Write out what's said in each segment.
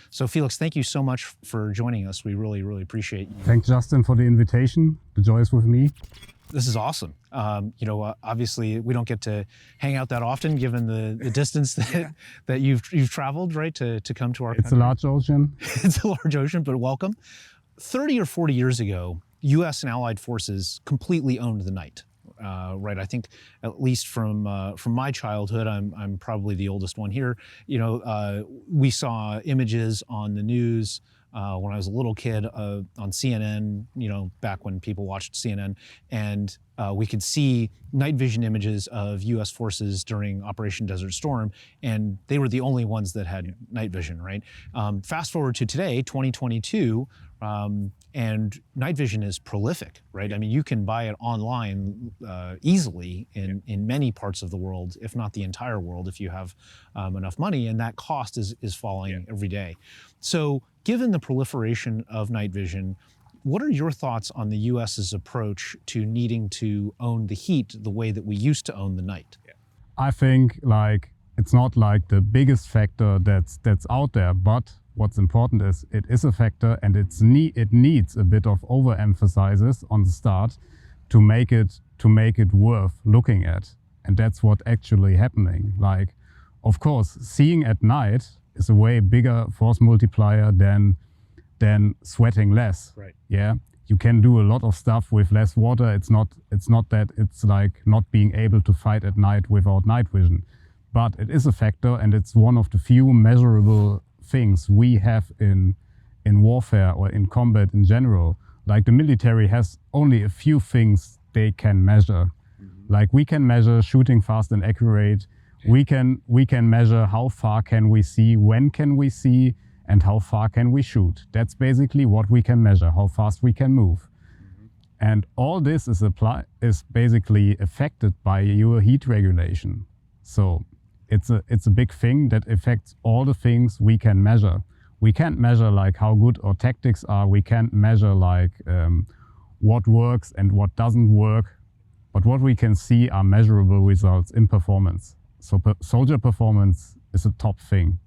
So Felix, thank you so much for joining us. We really, really appreciate you. Thanks, Justin, for the invitation. The joy is with me. This is awesome. Obviously we don't get to hang out that often given the distance that you've traveled, right, to come to our country. It's a large ocean. It's a large ocean, but welcome. 30 or 40 years ago, U.S. and allied forces completely owned the night. Right, I think at least from my childhood, I'm probably the oldest one here. We saw images on the news when I was a little kid on CNN. Back when people watched CNN, and we could see night vision images of U.S. forces during Operation Desert Storm, and they were the only ones that had night vision. Right. Fast forward to today, 2022. And night vision is prolific, right? I mean, you can buy it online easily in many parts of the world, if not the entire world, if you have enough money, and that cost is falling every day. So given the proliferation of night vision, what are your thoughts on the US's approach to needing to own the heat the way that we used to own the night? I think it's not the biggest factor that's out there, but what's important is it is a factor, and it needs a bit of overemphasis on the start to make it worth looking at, and that's what actually happening. Of course, seeing at night is a way bigger force multiplier than sweating less. Right. Yeah, you can do a lot of stuff with less water. It's not that it's not being able to fight at night without night vision, but it is a factor, and it's one of the few measurable things we have in warfare or in combat in general. The military has only a few things they can measure. We can measure shooting fast and accurate. We can measure how far can we see, when can we see, and how far can we shoot. That's basically what we can measure, how fast we can move. And all this is basically affected by your heat regulation. So it's a big thing that affects all the things we can measure. We can't measure how good our tactics are. We can't measure what works and what doesn't work. But what we can see are measurable results in performance. So soldier performance is a top thing.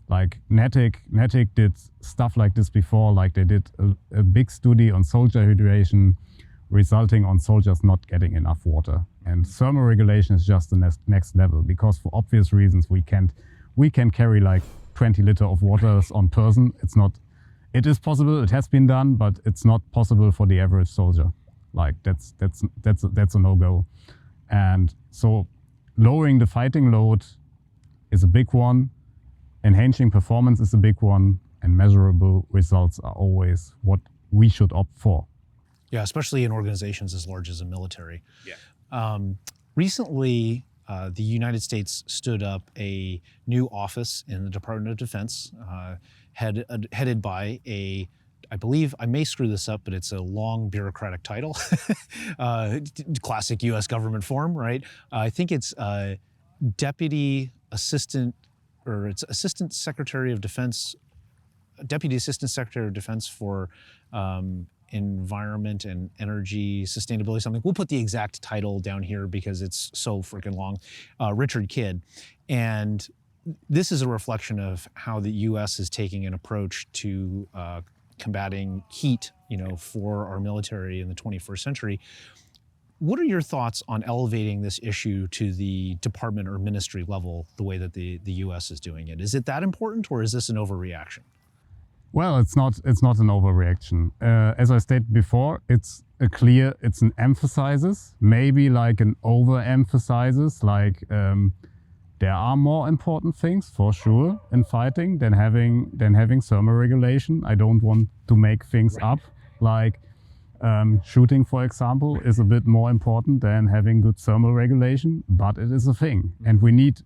NATIC did stuff like this before. They did a big study on soldier hydration, resulting on soldiers not getting enough water. And thermoregulation is just the next level, because for obvious reasons we can carry 20 liters of water on person. It is possible, it has been done, but it's not possible for the average soldier. That's a no-go. And so lowering the fighting load is a big one, enhancing performance is a big one, and measurable results are always what we should opt for. Yeah, especially in organizations as large as the military. Yeah. Recently, the United States stood up a new office in the Department of Defense, headed by I believe, I may screw this up, but it's a long bureaucratic title, classic US government form, right? I think it's Deputy Assistant Secretary of Defense, Deputy Assistant Secretary of Defense for Environment and Energy Sustainability, something. We'll put the exact title down here because it's so freaking long. Richard Kidd. And this is a reflection of how the U.S. is taking an approach to combating heat, for our military in the 21st century. What are your thoughts on elevating this issue to the department or ministry level the way that the U.S. is doing it? Is it that important, or is this an overreaction? Well, it's not an overreaction. As I stated before, it's an emphasizes, maybe an overemphasizes, there are more important things for sure in fighting than having thermoregulation. I don't want to make things up. Shooting, for example, is a bit more important than having good thermoregulation, but it is a thing. And we need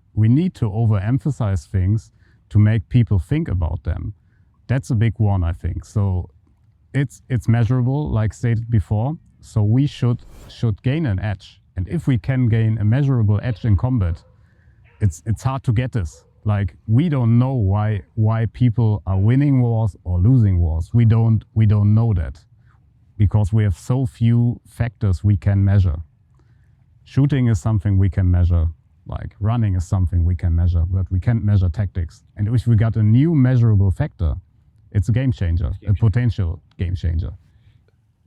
to overemphasize things to make people think about them. That's a big one, I think. So it's measurable, like stated before. So we should gain an edge. And if we can gain a measurable edge in combat, it's hard to get this. We don't know why people are winning wars or losing wars. We don't know that, because we have so few factors we can measure. Shooting is something we can measure. Like running is something we can measure, but we can't measure tactics. And if we got a new measurable factor, it's a game changer, a potential game changer.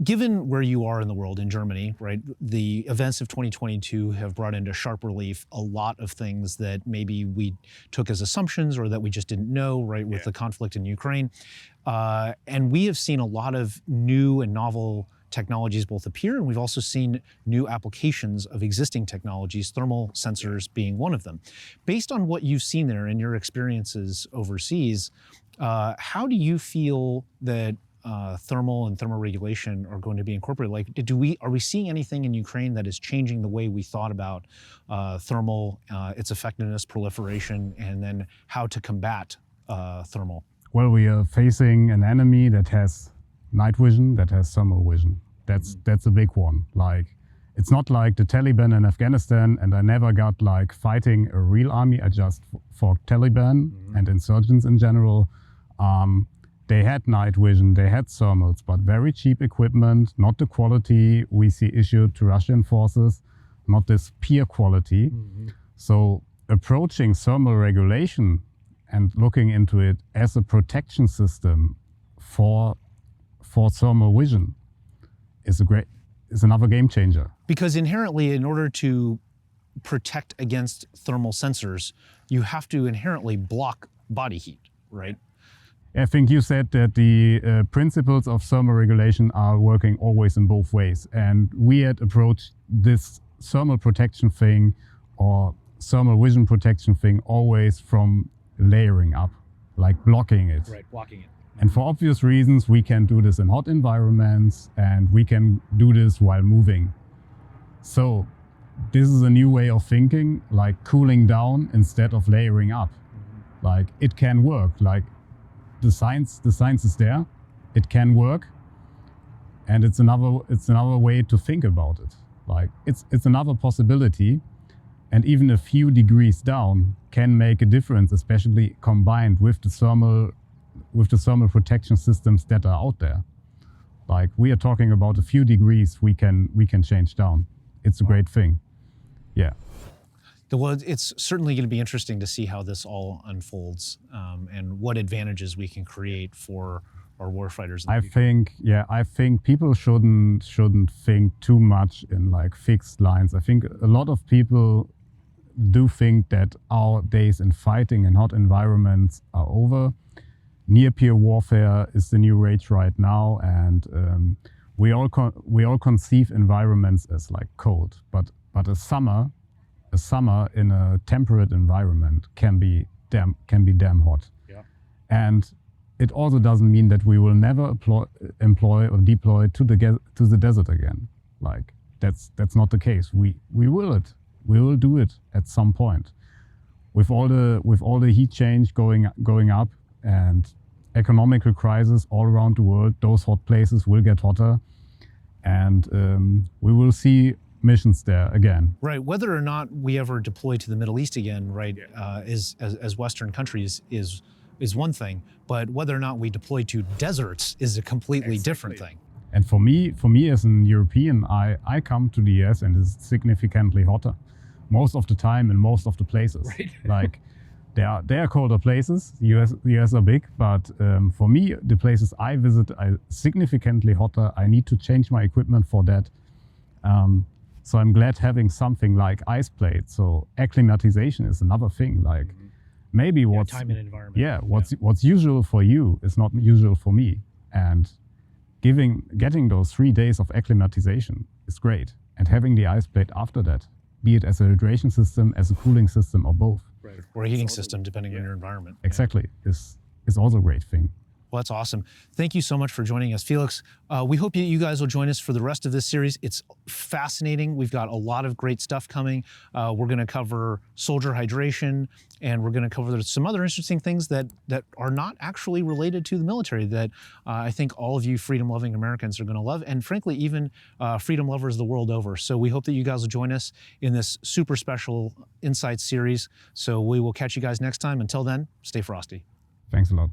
Given where you are in the world, in Germany, right, the events of 2022 have brought into sharp relief a lot of things that maybe we took as assumptions or that we just didn't know, right, with the conflict in Ukraine. And we have seen a lot of new and novel technologies both appear, and we've also seen new applications of existing technologies, thermal sensors being one of them. Based on what you've seen there and your experiences overseas, how do you feel that thermal and thermoregulation are going to be incorporated? Like, are we seeing anything in Ukraine that is changing the way we thought about thermal, its effectiveness, proliferation, and then how to combat thermal? Well, we are facing an enemy that has night vision, that has thermal vision. That's a big one. Like, it's not like the Taliban in Afghanistan, and I never got like fighting a real army. I just fought Taliban and insurgents in general. They had night vision, they had thermals, but very cheap equipment, not the quality we see issued to Russian forces, not this peer quality. So approaching thermal regulation and looking into it as a protection system for thermal vision is another game changer. Because inherently, in order to protect against thermal sensors, you have to inherently block body heat, right? I think you said that the principles of thermal regulation are working always in both ways. And we had approached this thermal protection thing or thermal vision protection thing always from layering up, like blocking it. Right, blocking it. And for obvious reasons, we can do this in hot environments and we can do this while moving. So this is a new way of thinking, like cooling down instead of layering up. Like, it can work. Like, the science is there, it can work, and it's another way to think about it. Like, it's another possibility, and even a few degrees down can make a difference, especially combined with the thermal protection systems that are out there. Like, we are talking about a few degrees we can change down. It's a great thing. Yeah. Well, it's certainly going to be interesting to see how this all unfolds and what advantages we can create for our warfighters. I think people shouldn't think too much in like fixed lines. I think a lot of people do think that our days in fighting in hot environments are over. Near-peer warfare is the new rage right now, and we all conceive environments as like cold, but a summer in a temperate environment can be damn hot. Yeah. And it also doesn't mean that we will never employ or deploy to the desert again. Like, that's not the case. We will do it at some point. With all the heat change going up and economical crisis all around the world, those hot places will get hotter, and we will see missions there again. Right. Whether or not we ever deploy to the Middle East again, right, as Western countries is one thing, but whether or not we deploy to deserts is a completely different thing. And for me as an European, I come to the US and it's significantly hotter most of the time in most of the places. Right. Like, there are colder places. The US are big, but for me, the places I visit are significantly hotter. I need to change my equipment for that. So I'm glad having something like ice plates. So acclimatization is another thing. Like, maybe time and environment. What's usual for you is not usual for me, and getting those 3 days of acclimatization is great. And having the ice plate after that, be it as a hydration system, as a cooling system, or both. Right. Or a heating system, depending on your environment. Exactly, is also a great thing. Well, that's awesome. Thank you so much for joining us, Felix. We hope you guys will join us for the rest of this series. It's fascinating. We've got a lot of great stuff coming. We're going to cover soldier hydration, and we're going to cover some other interesting things that are not actually related to the military that I think all of you freedom-loving Americans are going to love, and frankly, even freedom lovers the world over. So we hope that you guys will join us in this super special Insights series. So we will catch you guys next time. Until then, stay frosty. Thanks a lot.